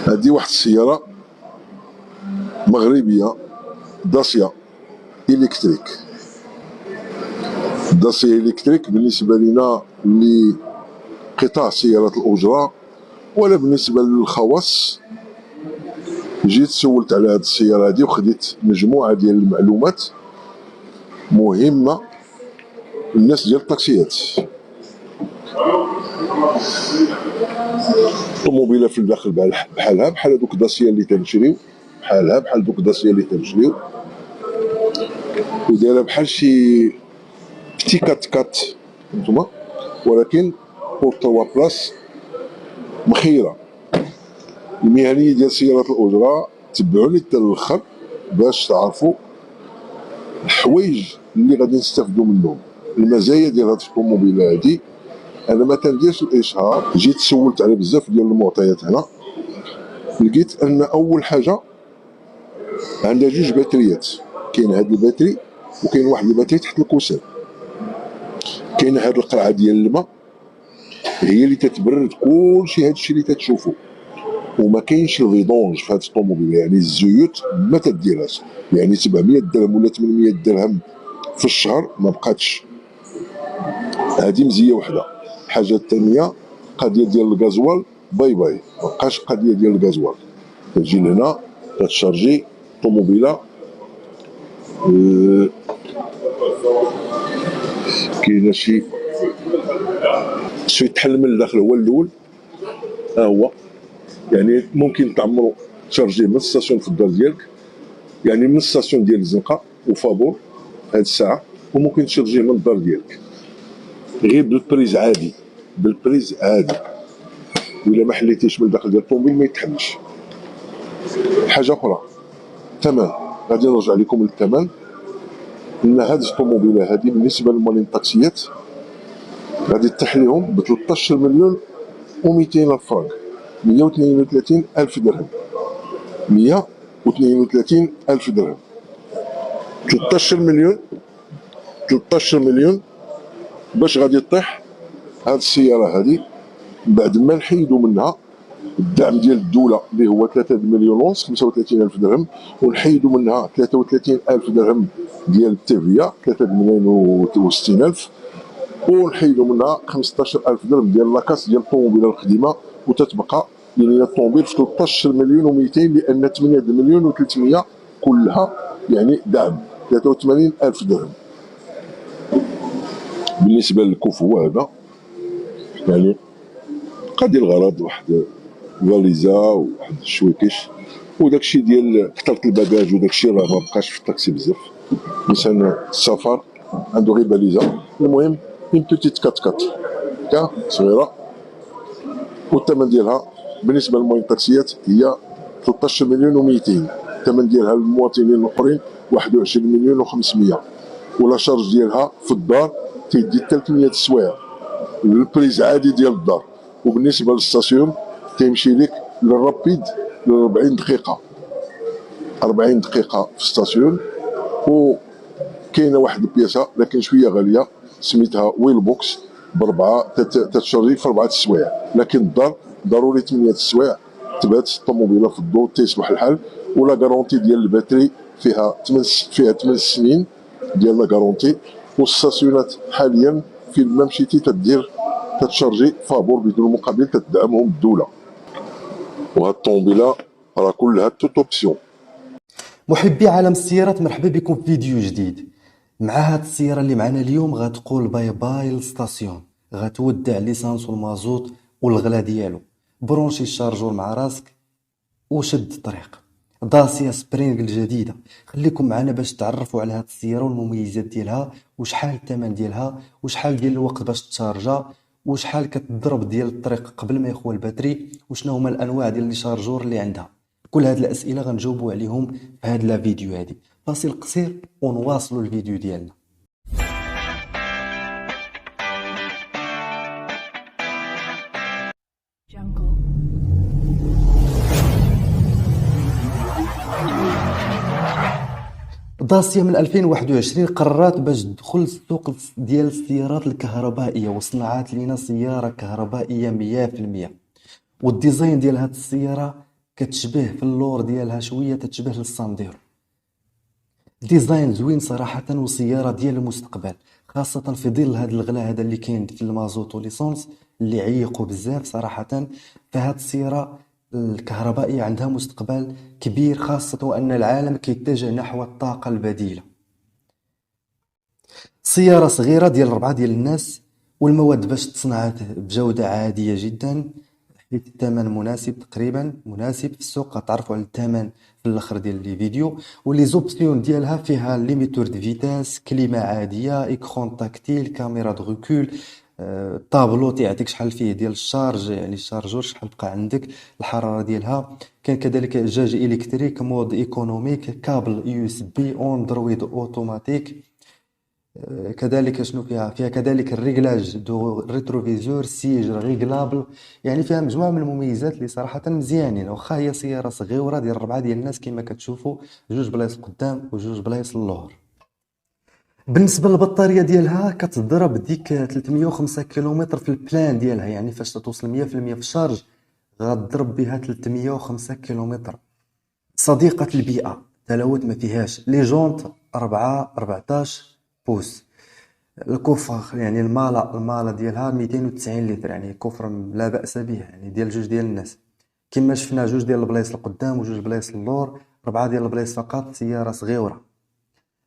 هذه واحد السياره مغربيه داسيا الكتريك. داسيا الكتريك بالنسبه لنا لقطاع سيارات الاجره ولا بالنسبه للخواص، جيت سولت على هذه السياره هذه وخديت مجموعه ديال المعلومات مهمه للناس ديال الطاكسيات. طوموبيله في الداخل بحالها بحال هذوك داسيا اللي تنشريو، بحال دوك داسيا اللي تنشريو، ودايره بحال شي بتي كات كات نتوما، ولكن بور 3 بلاص مخيره. المهنيه ديال سيارات الاجره تبعوني حتى الاخر باش تعرفوا الحوايج اللي غادي نستافدوا منهم. المزايا ديال هاد الطوموبيله هادي انا ما تنديرش الاشهار، جيت سولت على بزاف ديال المعطيات هنا، لقيت ان اول حاجه عندها جوج باتريات. كاين هاد الباتري وكاين واحد الباتري تحت الكوسان. كاين هاد القرعه ديال الماء هي اللي تتبرد كلشي هادشي اللي تتشوفوا، وما كاينش الفيدونج في هاد الطوموبيل، يعني الزيوت ما تديرهاش، يعني 700 درهم ولا 800 درهم في الشهر ما بقاتش. هادي مزيه وحده. الحاجه الثانيه قضيه ديال الغازوال، باي باي، ما بقاش قضيه ديال الغازوال. تجي لهنا تتشارجي طوموبيله كاينه شي يتحل من الداخل هو الاول، ها هو يعني ممكن تعمرو تشارجيه من الستاسيون في الدار ديالك، يعني من الستاسيون ديال الزنقه وفابور هاد الساعه، وممكن تشارجيه من الدار ديالك غير بالبريز عادي، بالبريز عادي، وإلا ما حليتيش من الداخل ديال الطوموبيل ما يتحملش. حاجه اخرى، الثمن، غادي نرجع لكم للثمن. ان هاد الطوموبيله هادي بالنسبه للمالين الطاكسيات غادي تطيح لهم ب 13 مليون و200 الف فرنك، 132 الف درهم، 132 الف درهم. 13 مليون باش غادي تطيح هاد السياره هادي بعد ما نحيدوا منها الدعم ديال الدوله اللي هو 3 مليون ونص 35 الف درهم، ونحيدوا منها 33 الف درهم ديال التيفيا 3 مليون و60 الف، ونحيدوا منها 15 الف درهم ديال لاكاس ديال الطوموبيله القديمه، وتتبقى يعني الطوموبيل في 13 مليون و200، لان 8 مليون و300 كلها يعني دعم 83 الف درهم. بالنسبه للكوف هو هذا، يعني قضي الغرض واحد فاليزا وواحد الشويكيش وداكشي ديال كثره الباكاج، وداكشي راه ما بقاش في الطاكسي بزاف. الانسان السفر عنده غير باليزا. المهم اون بوتيت كات كات كا صغيره، والثمن ديالها بالنسبه للموين الطاكسيات هي 13 مليون و200. الثمن ديالها للمواطنين الاخرين 21 مليون و500، ولا شارج ديالها في الدار تيدي 300 السوايع البريز عادي ديال الدار. وبالنسبه للستاسيون تيمشي لك للرابيد ل 40 دقيقه، 40 دقيقه في الستاسيون. وكاينه واحد البياسه لكن شويه غاليه سميتها ويل بوكس بربعه، تتشارجي في 4 السوايع، لكن الدار ضروري 8 السوايع تبات الطوموبيله في الضوء تيصبح الحال. ولا غارونتي ديال الباتري فيها 8 سنين ديال لا غارونتي. والستاسيونات حاليا فين ما مشيتي تدير تتشارجي فابور بدون مقابل تدعمهم الدوله. وهاد الطوموبيله راه كلها توت اوبسيون. محبي عالم السيارات، مرحبا بكم في فيديو جديد. مع هاد السياره اللي معنا اليوم غتقول باي باي للستاسيون، غتودع الليسانس والمازوت والغلا ديالو، برونشي الشارجور مع راسك وشد الطريق. داسيا سبرينغ الجديده. خليكم معنا باش تعرفوا على هاد السياره والمميزات ديالها، وشحال الثمن ديالها، وشحال ديال الوقت باش تشارجا، وشحال كتضرب ديال الطريق قبل ما يخوى الباتري، وشنو هما الانواع ديال لي شارجور اللي عندها. كل هاد الاسئله غنجاوبوا عليهم في هاد لا فيديو هادي. فاصل قصير ونواصلوا الفيديو ديالنا. داسيا من 2021 قررت باش تدخل السوق ديال السيارات الكهربائية وصنعت لينا سيارة كهربائية 100%. والديزاين ديال هاد السيارة كتشبه في اللور ديالها شوية تتشبه للسانديرو. ديزاين زوين صراحة وسيارة ديال المستقبل، خاصة في ظل هاد الغلاء هذا اللي كاين في المازوت وليسونس اللي عيقوا بزاف صراحة. فهاد السيارة الكهربائية عندها مستقبل كبير، خاصة وأن العالم كيتجه نحو الطاقة البديلة. سيارة صغيرة ديال 4 ديال الناس، والمواد باش تصنعت بجودة عادية جدا، حيت الثمن مناسب تقريبا مناسب في السوق. غتعرفوا على الثمن في الاخر ديال لي فيديو. ولي زوبسيون ديالها فيها ليميتور دو فيتاس، كليمة عادية، ايكرون تاكتيل، كاميرا دو ريكول، طابلو تيعطيك شحال فيه ديال الشارج، يعني الشارجور شحال بقى عندك، الحرارة ديالها. كاين كذلك جاج الكتريك، مود ايكونوميك، كابل يو اس بي، اندرويد اوتوماتيك. كذلك شنو فيها كذلك الريغلاج دو ريتروفيزور، سيج ريغلابل. يعني فيها مجموعه من المميزات اللي صراحه مزيانين، واخا هي سياره صغيره ديال 4 ديال الناس كما كتشوفوا، جوج بلايص قدام وجوج بلايص اللور. بالنسبه للبطاريه ديالها كتضرب ديك 305 كيلومتر في البلان ديالها، يعني فاش توصل 100% في الشارج غتضرب بها 305 كيلومتر. صديقة البيئة، تلوث ما فيهاش. لي جونط 14 بوس. الكفر يعني المالا ديالها 290 لتر، يعني كفر لا بأس به، يعني ديال جوج ديال الناس. كما شفنا جوج ديال البلايص القدام وجوج بلايص اللور، 4 ديال البلايص فقط. سيارة صغيرة.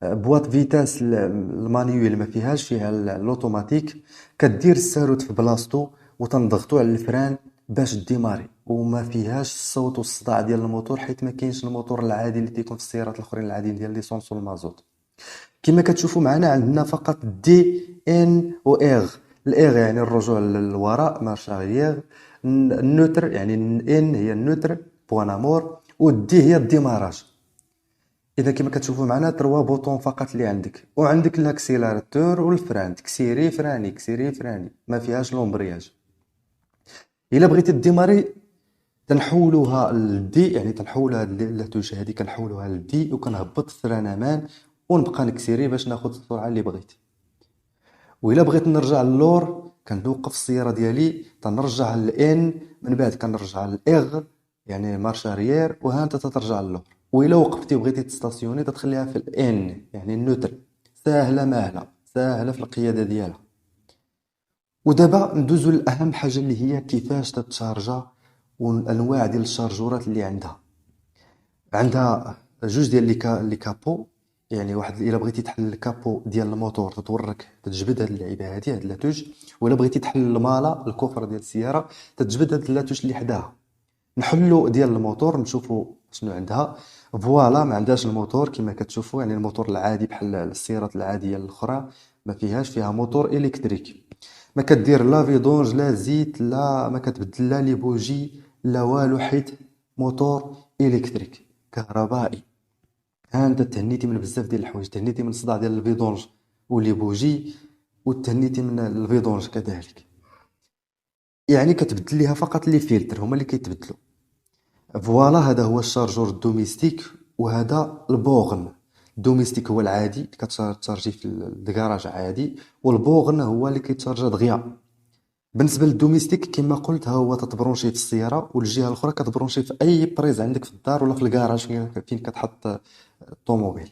بواط فيتاس المانيويل ما فيهاش، فيها الاوتوماتيك. كدير الساروت في بلاصتو وتنضغطو على الفران باش ديماري، وما فيهاش الصوت والصداع ديال الموتور، حيت ما كاينش الموتور العادي اللي تيكون في السيارات الاخرين العاديين ديال ليسونس والمازوت. كما كتشوفوا معنا عندنا فقط دي ان و اغ. الاغ يعني الرجوع للوراء، مارش اريير. النوتر يعني ان هي النوتر بوان امور، والدي هي الديماراج. اذا كما كتشوفوا معنا 3 بوطون فقط اللي عندك، وعندك الاكسيلاتور والفران، تكسيري فراني كسيري فراني، ما فيهاش لومبرياج. الا بغيتي ديماري تنحولوها للدي، يعني تنحولها لاتوجه هذه كنحولوها للدي وكنهبط الفران امان ونبقى نكسيري باش ناخذ السرعه اللي بغيتي. وإلا بغيت نرجع للور كنوقف السياره ديالي تنرجع للان، من بعد كنرجع للاغ يعني مارش اريير، وها انت تترجع للور. وإلا وقفتي وبغيتي تستاسيوني تتخليها في الان يعني النوتر. ساهله ماهله، ساهله في القياده ديالها. ودابا ندوزو لاهم حاجه اللي هي كيفاش تتشارجا والانواع ديال الشارجورات اللي عندها جوج ديال لي كابو. يعني واحد الا بغيتي تحل الكابو ديال الموتور تتورك تتجبد هاد اللعيبه هادي، هاد لاتوج. ولا بغيتي تحل المالا الكفر ديال السياره تتجبد هاد اللاتوج اللي حداها. نحلو ديال الموتور نشوفوا شنو عندها. فوالا ما عندهاش الموتور كما كتشوفوا، يعني الموتور العادي بحال السيارات العاديه الاخرى ما فيهاش، فيها موتور الكتريك. ما كدير لا فيدونج لا زيت، لا ما كتبدل لا لي بوجي لا والو، حيت موتور الكتريك كهربائي. ها انت تهنيتي من بزاف ديال الحوايج، تهنيتي من الصداع ديال الفيدونج ولي بوجي، وتهنيتي من الفيدونج كذلك. يعني كتبدل ليها فقط لي فلتر هما اللي كيتبدلوا. فوالا هذا هو الشارجور الدوميستيك، وهذا البوغن. الدوميستيك هو العادي اللي كتشارجي في الكراج عادي، والبوغن هو اللي كيتشارجا دغيا. بالنسبه للدوميستيك كما قلت ها هو تتبرونشي في السياره، والجهه الاخرى كتبرونشي في اي بريز عندك في الدار ولا في الكراج فين كتحط الطوموبيل،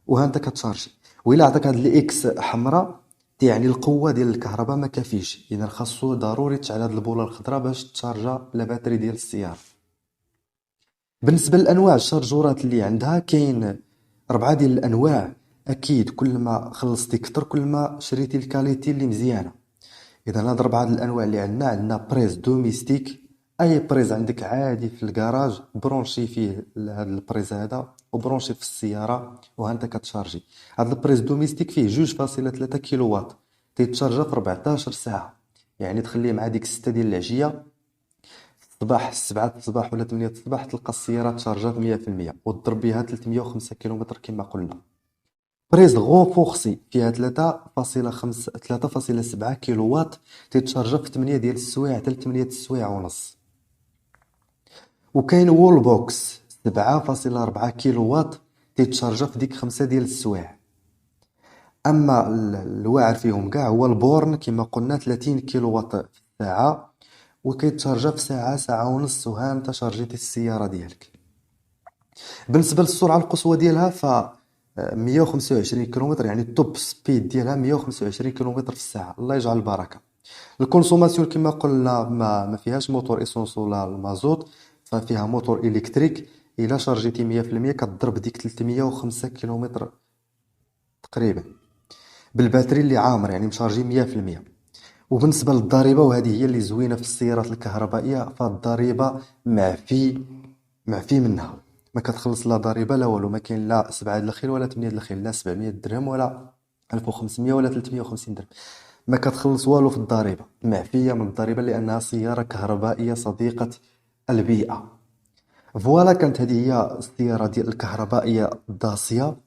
وها انت كتشارجي. وإلا عطاك هاد الاكس حمراء يعني القوه ديال الكهرباء ما كافيش، اذا خاصو ضروري تشعل هاد البوله الخضراء باش تشارجا لا باتري ديال السياره. بالنسبه لانواع الشارجورات اللي عندها كاين 4 ديال الانواع. اكيد كل ما خلصتي كتر كل ما شريتي الكاليتي اللي مزيانه. اذا هاد 4 الانواع اللي عندنا بريز دوميستيك. اي بريز عندك عادي في الكراج برونشي فيه هذا البريز هذا وبرونشي في السياره، وها انت كتشارجي. هذا البريز دوميستيك فيه 2.3 كيلو واط، تيتشارجا في 14 ساعه. يعني تخليه مع ديك 6 ديال العشيه، الصباح 7 الصباح ولا 8 الصباح تلقى السياره تشارجات 100%، وتضرب بها 305 كيلومتر كما قلنا. بريز غونفورسي فيها 3.7 كيلو واط، تيتشارجا في 8 ديال السوايع حتى ل 8 السوايع ونص. وكاين وول بوكس 7.4 كيلو واط، تيتشارجا في ديك 5 ديال السوايع. اما الواعر فيهم كاع هو البورن كما قلنا 30 كيلو واط في الساعه، وكيتشارجا في ساعه ونص وهانت شارجيتي السياره ديالك. بالنسبه للسرعه القصوى ديالها ف 125 كيلومتر، يعني التوب سبيد ديالها 125 كيلومتر في الساعه. الله يجعل البركه. الكونسوماسيون كما قلنا ما فيهاش موتور ايسونس ولا المازوت، ففيها موتور الكتريك. الا شارجيتي 100% كتضرب ديك 305 كيلومتر تقريبا بالباتري اللي عامر، يعني مشارجي 100%. وبالنسبه للضريبه، وهذه هي اللي زوينه في السيارات الكهربائيه، فالضريبه معفي منها، ما كتخلص لا ضريبه لا والو. ما كاين لا 7 د الخيل ولا 8 د الخيل، لا 700 درهم ولا 1500 ولا 350 درهم، ما كتخلص والو في الضريبه، معفيه من الضريبه لانها سياره كهربائيه صديقه البيئه. فوالا، كانت هذه هي السياره ديال الكهربائيه داسيا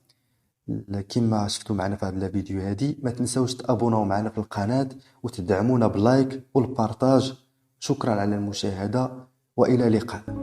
كما شفتوا معنا في هذا الفيديو. هذه ما تنساوش تابوناو معنا في القناه وتدعمونا باللايك والبارطاج. شكرا على المشاهده والى اللقاء.